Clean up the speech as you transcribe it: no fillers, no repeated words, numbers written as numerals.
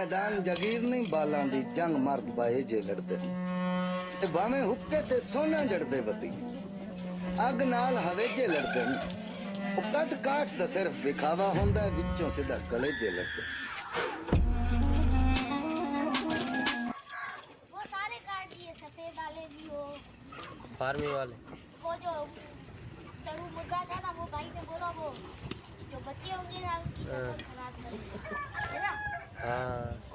मैदान जगीर नहीं बालां दी जंग मर्द बाए जे लड़दे ते भावें हुक्के ते सोना जड़दे वती अग नाल हवेजे लड़दे ओ कद काठ दा सिर्फ विखावा हुंदा विचों सीधा कलेजे लड़दे वो सारे काट दिए सफेद वाले भी हो फार्मी वाले वो जो तरू मुर्गा था ना वो भाई से बोला वो जो बच्चे होंगे ना उनकी फसल खराब करेंगे है ना। हाँ